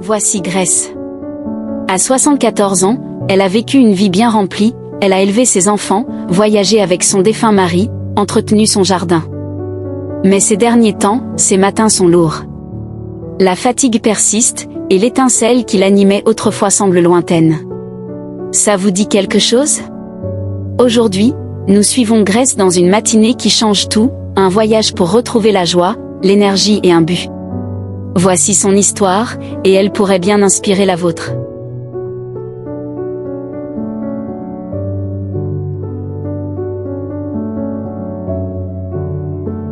Voici Grace. À 74 ans, elle a vécu une vie bien remplie, elle a élevé ses enfants, voyagé avec son défunt mari, entretenu son jardin. Mais ces derniers temps, ses matins sont lourds. La fatigue persiste, et l'étincelle qui l'animait autrefois semble lointaine. Ça vous dit quelque chose? Aujourd'hui, nous suivons Grace dans une matinée qui change tout, un voyage pour retrouver la joie, l'énergie et un but. Voici son histoire, et elle pourrait bien inspirer la vôtre.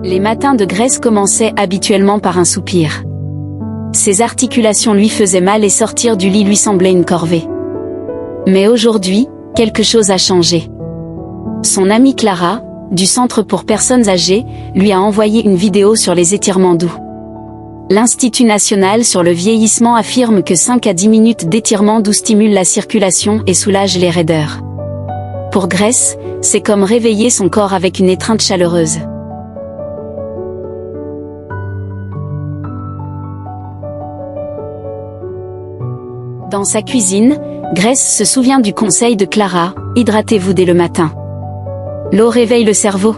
Les matins de Grace commençaient habituellement par un soupir. Ses articulations lui faisaient mal et sortir du lit lui semblait une corvée. Mais aujourd'hui, quelque chose a changé. Son amie Clara, du Centre pour personnes âgées, lui a envoyé une vidéo sur les étirements doux. L'Institut national sur le vieillissement affirme que 5 à 10 minutes d'étirements doux stimulent la circulation et soulagent les raideurs. Pour Grace, c'est comme réveiller son corps avec une étreinte chaleureuse. Dans sa cuisine, Grace se souvient du conseil de Clara, hydratez-vous dès le matin. L'eau réveille le cerveau.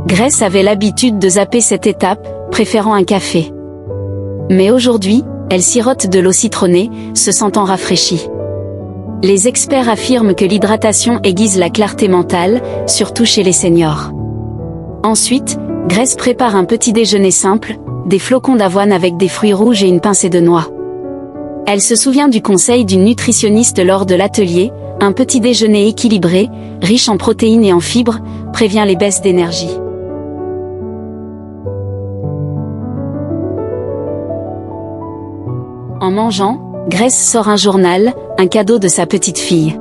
Grace avait l'habitude de zapper cette étape, préférant un café. Mais aujourd'hui, elle sirote de l'eau citronnée, se sentant rafraîchie. Les experts affirment que l'hydratation aiguise la clarté mentale, surtout chez les seniors. Ensuite, Grace prépare un petit déjeuner simple, des flocons d'avoine avec des fruits rouges et une pincée de noix. Elle se souvient du conseil d'une nutritionniste lors de l'atelier, un petit déjeuner équilibré, riche en protéines et en fibres, prévient les baisses d'énergie. En mangeant, Grace sort un journal, un cadeau de sa petite fille.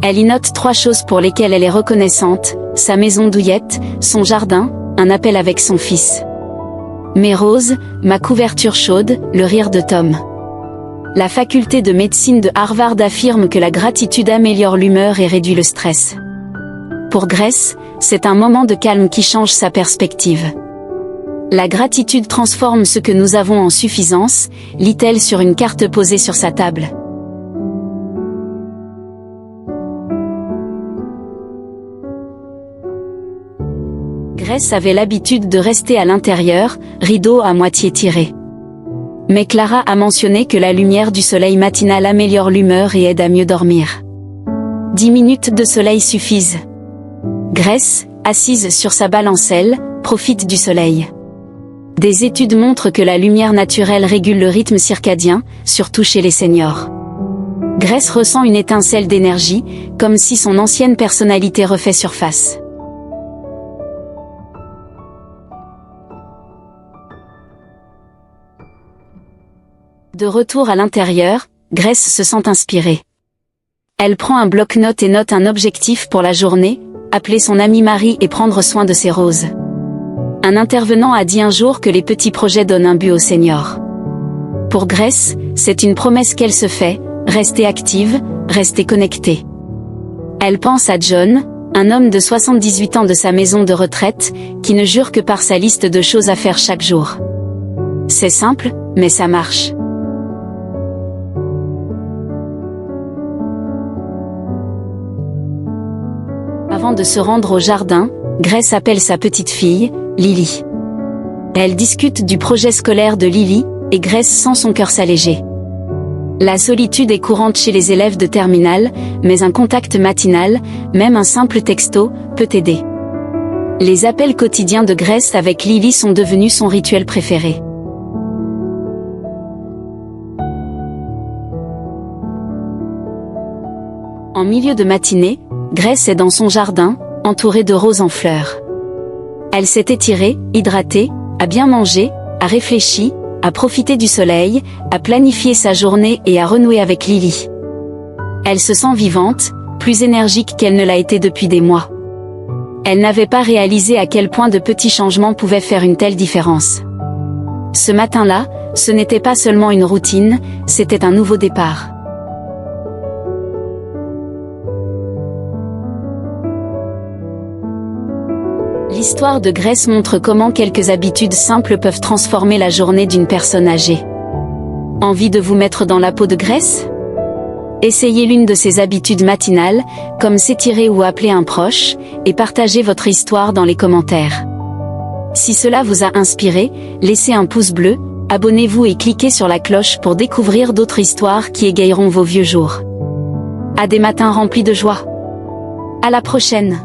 Elle y note 3 choses pour lesquelles elle est reconnaissante, sa maison douillette, son jardin, un appel avec son fils. Mes roses, ma couverture chaude, le rire de Tom. La faculté de médecine de Harvard affirme que la gratitude améliore l'humeur et réduit le stress. Pour Grace, c'est un moment de calme qui change sa perspective. La gratitude transforme ce que nous avons en suffisance, lit-elle sur une carte posée sur sa table. Grace avait l'habitude de rester à l'intérieur, rideau à moitié tiré. Mais Clara a mentionné que la lumière du soleil matinal améliore l'humeur et aide à mieux dormir. 10 minutes de soleil suffisent. Grace, assise sur sa balancelle, profite du soleil. Des études montrent que la lumière naturelle régule le rythme circadien, surtout chez les seniors. Grace ressent une étincelle d'énergie, comme si son ancienne personnalité refait surface. De retour à l'intérieur, Grace se sent inspirée. Elle prend un bloc-notes et note un objectif pour la journée, appeler son amie Marie et prendre soin de ses roses. Un intervenant a dit un jour que les petits projets donnent un but aux seniors. Pour Grace, c'est une promesse qu'elle se fait, rester active, rester connectée. Elle pense à John, un homme de 78 ans de sa maison de retraite, qui ne jure que par sa liste de choses à faire chaque jour. C'est simple, mais ça marche. Avant de se rendre au jardin, Grace appelle sa petite fille, Lily. Elle discute du projet scolaire de Lily, et Grace sent son cœur s'alléger. La solitude est courante chez les élèves de terminale, mais un contact matinal, même un simple texto, peut aider. Les appels quotidiens de Grace avec Lily sont devenus son rituel préféré. En milieu de matinée, Grace est dans son jardin, entourée de roses en fleurs. Elle s'est étirée, hydratée, a bien mangé, a réfléchi, a profité du soleil, a planifié sa journée et a renoué avec Lily. Elle se sent vivante, plus énergique qu'elle ne l'a été depuis des mois. Elle n'avait pas réalisé à quel point de petits changements pouvaient faire une telle différence. Ce matin-là, ce n'était pas seulement une routine, c'était un nouveau départ. L'histoire de Grace montre comment quelques habitudes simples peuvent transformer la journée d'une personne âgée. Envie de vous mettre dans la peau de Grace? Essayez l'une de ces habitudes matinales, comme s'étirer ou appeler un proche, et partagez votre histoire dans les commentaires. Si cela vous a inspiré, laissez un pouce bleu, abonnez-vous et cliquez sur la cloche pour découvrir d'autres histoires qui égayeront vos vieux jours. À des matins remplis de joie. À la prochaine!